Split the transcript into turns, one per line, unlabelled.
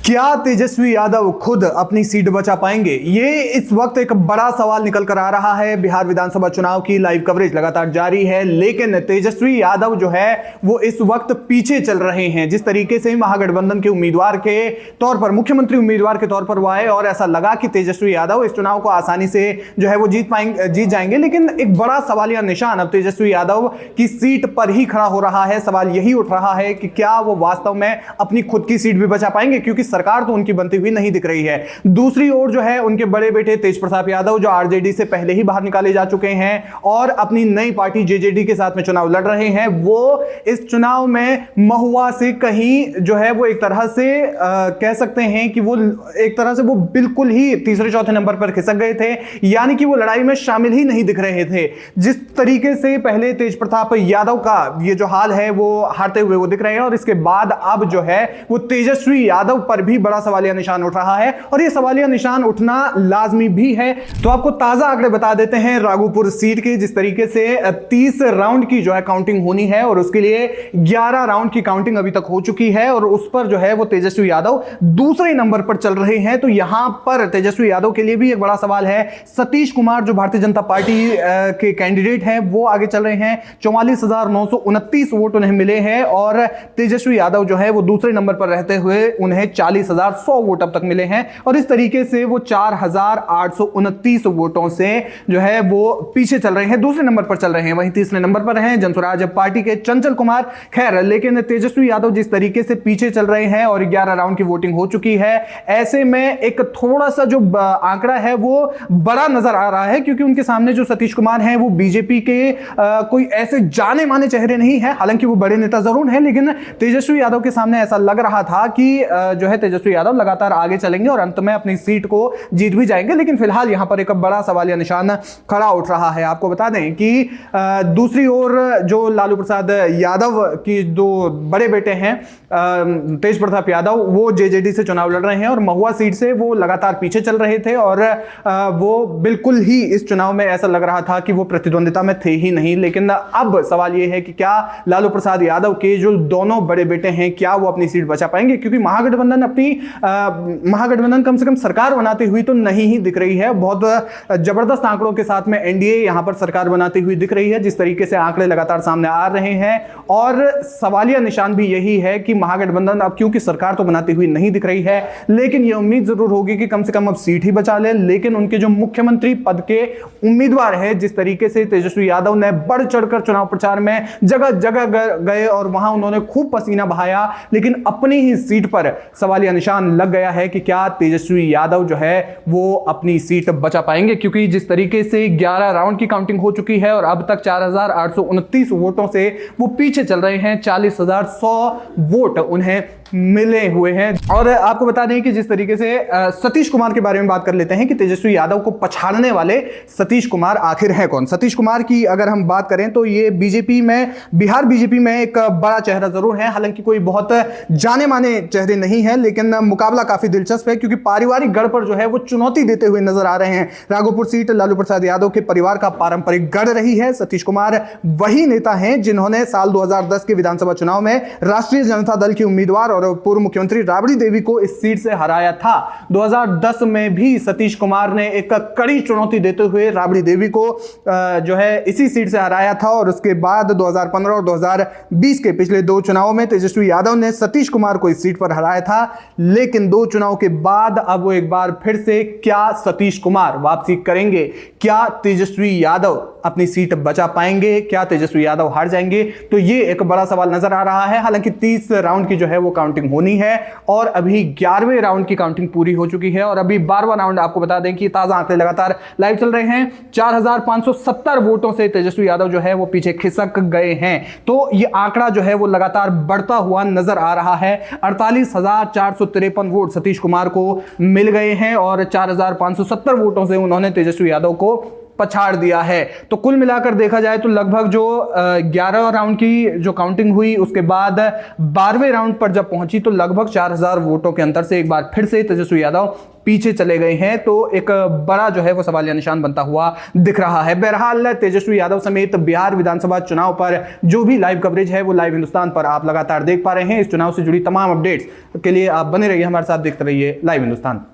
क्या तेजस्वी यादव खुद अपनी सीट बचा पाएंगे? ये इस वक्त एक बड़ा सवाल निकल कर आ रहा है। बिहार विधानसभा चुनाव की लाइव कवरेज लगातार जारी है, लेकिन तेजस्वी यादव जो है वो इस वक्त पीछे चल रहे हैं। जिस तरीके से महागठबंधन के उम्मीदवार के तौर पर, मुख्यमंत्री उम्मीदवार के तौर पर वो आए और ऐसा लगा कि तेजस्वी यादव इस चुनाव को आसानी से जो है वो जीत जाएंगे, लेकिन एक बड़ा सवालिया निशान अब तेजस्वी यादव की सीट पर ही खड़ा हो रहा है। सवाल यही उठ रहा है कि क्या वो वास्तव में अपनी खुद की सीट भी बचा पाएंगे, क्योंकि सरकार तो उनकी बनती हुई नहीं दिख रही है। दूसरी ओर जो है उनके बड़े बेटे तेज प्रताप यादव, जो आरजेडी से पहले ही बाहर निकाले जा चुके हैं और अपनी नई पार्टी जेजेडी के साथ में चुनाव लड़ रहे हैं, वो इस चुनाव में महुआ से कहीं जो है वो एक तरह से कह सकते हैं कि वो एक तरह से वो बिल्कुल ही तीसरे चौथे नंबर पर खिसक गए थे, यानी कि वो लड़ाई में शामिल ही नहीं दिख रहे थे। जिस तरीके से पहले तेज प्रताप यादव का ये जो हाल है वो हारते हुए वो दिख रहे हैं, और इसके बाद अब जो है वो तेजस्वी यादव पर भी बड़ा सवालिया निशान उठ रहा है, और ये सवालिया निशान उठना लाजमी भी है। तो आपको ताजा आंकड़े बता देते हैं राघोपुर सीट की। जिस तरीके से 30 राउंड की जो है काउंटिंग होनी है, और उसके लिए 11 राउंड की काउंटिंग अभी तक हो चुकी है, और उस पर जो है वो तेजस्वी यादव दूसरे नंबर पर चल रहे हैं। तो यहां पर तेजस्वी यादव के लिए भी एक बड़ा सवाल है। सतीश कुमार जो भारतीय जनता पार्टी के कैंडिडेट हैं वो आगे चल रहे हैं, 44,929 वोट उन्हें मिले हैं, और तेजस्वी यादव जो है वो दूसरे नंबर पर रहते हुए उन्हें 40,100 वोट अब तक मिले हैं, और इस तरीके से वो 4,829 वोटों से जो है वो पीछे चल रहे हैं, दूसरे नंबर पर चल रहे हैं। वहीं तीसरे नंबर पर हैं जनसुराज पार्टी के चंचल कुमार। खैर, लेकिन तेजस्वी यादव जिस तरीके से पीछे चल रहे हैं और 11 राउंड की वोटिंग हो चुकी है, ऐसे में एक थोड़ा सा जो आंकड़ा है वो बड़ा नजर आ रहा है, क्योंकि उनके सामने जो सतीश कुमार हैं वो बीजेपी के कोई ऐसे जाने माने चेहरे नहीं है। हालांकि वो बड़े नेता जरूर हैं, लेकिन तेजस्वी यादव के सामने ऐसा लग रहा था कि जो है तेजस्वी यादव लगातार आगे चलेंगे और अंत में अपनी सीट को जीत भी जाएंगे। लेकिन फिलहाल यहां पर एक बड़ा सवालिया निशान खड़ा उठ रहा है। आपको बता दें कि दूसरी ओर जो लालू प्रसाद यादव की दो बड़े बेटे हैं तेज प्रताप यादव, वो जेजेडी से चुनाव लड़ रहे हैं, और महुआ सीट से वो लगातार पीछे चल रहे थे, और वो बिल्कुल ही इस चुनाव में ऐसा लग रहा था कि वो प्रतिद्वंदिता में थे ही नहीं। लेकिन अब सवाल यह है कि क्या लालू प्रसाद यादव के जो दोनों बड़े बेटे हैं, क्या वो अपनी सीट बचा पाएंगे, क्योंकि महागठबंधन कम से कम सरकार बनाती हुई तो नहीं ही दिख रही है। बहुत जबरदस्त आंकड़ों के साथ में एनडीए यहां पर सरकार बनाती हुई दिख रही है, जिस तरीके से आंकड़े लगातार सामने आ रहे हैं। और सवालिया निशान भी यही है कि महागठबंधन अब क्योंकि सरकार तो बनाती हुई नहीं दिख रही है, लेकिन यह उम्मीद जरूर होगी कि कम से कम अब सीट ही बचा ले। लेकिन उनके जो मुख्यमंत्री पद के उम्मीदवार है, जिस तरीके से तेजस्वी यादव ने बढ़ चढ़कर चुनाव प्रचार में जगह जगह गए और वहां उन्होंने खूब पसीना बहाया, लेकिन अपनी ही सीट पर सवालिया निशान लग गया है कि क्या तेजस्वी यादव जो है वो अपनी सीट बचा पाएंगे। क्योंकि जिस तरीके से 11 राउंड की काउंटिंग हो चुकी है और अब तक 4,829 वोटों से वो पीछे चल रहे हैं, 40,100 वोट उन्हें मिले हुए हैं। और आपको बता दें कि जिस तरीके से सतीश कुमार के बारे में बात कर लेते हैं कि तेजस्वी यादव को पछाड़ने वाले सतीश कुमार आखिर है कौन। सतीश कुमार की अगर हम बात करें तो ये बिहार बीजेपी में एक बड़ा चेहरा जरूर है। हालांकि कोई बहुत जाने माने चेहरे नहीं है, लेकिन मुकाबला काफी दिलचस्प है, क्योंकि पारिवारिक गढ़ पर जो है वो चुनौती देते हुए नजर आ रहे हैं। राघोपुर सीट लालू प्रसाद यादव के परिवार का पारंपरिक गढ़ रही है। सतीश कुमार वही नेता हैं जिन्होंने साल 2010 के विधानसभा चुनाव में राष्ट्रीय जनता दल के उम्मीदवार और पूर्व मुख्यमंत्री राबड़ी देवी को इस सीट से हराया था। 2010 में भी सतीश कुमार ने एक कड़ी चुनौती देते हुए राबड़ी देवी को जो है इसी सीट से हराया था, और उसके बाद 2015 और 2020 के पिछले दो चुनावों में तेजस्वी यादव ने सतीश कुमार को इस सीट पर हराया था। लेकिन दो चुनाव के बाद अब वो एक बार फिर से क्या सतीश कुमार वापसी करेंगे, क्या तेजस्वी यादव अपनी सीट बचा पाएंगे, क्या तेजस्वी यादव हार जाएंगे, तो ये एक बड़ा सवाल नजर आ रहा है। हालांकि 30 राउंड की जो है वो काउंटिंग होनी है, और अभी 11वें राउंड की काउंटिंग पूरी हो चुकी है, और अभी 12वां राउंड आपको बता दें कि ताजा आंकड़े लगातार लाइव चल रहे हैं। 4,570 वोटों से तेजस्वी यादव जो है वो पीछे खिसक गए हैं। तो ये आंकड़ा जो है वो लगातार बढ़ता हुआ नजर आ रहा है। 48,453 वोट सतीश कुमार को मिल गए हैं, और 4,570 वोटों से उन्होंने तेजस्वी यादव को पछाड़ दिया है। तो कुल मिलाकर देखा जाए तो लगभग जो 11 राउंड की जो काउंटिंग हुई उसके बाद 12वें राउंड पर जब पहुंची तो लगभग 4000 वोटों के अंतर से एक बार फिर से तेजस्वी यादव पीछे चले गए हैं। तो एक बड़ा जो है वो सवालिया निशान बनता हुआ दिख रहा है। बहरहाल तेजस्वी यादव समेत बिहार विधानसभा चुनाव पर जो भी लाइव कवरेज है वो लाइव हिंदुस्तान पर आप लगातार देख पा रहे हैं। इस चुनाव से जुड़ी तमाम अपडेट्स के लिए आप बने रहिए हमारे साथ, देखते रहिए लाइव हिंदुस्तान।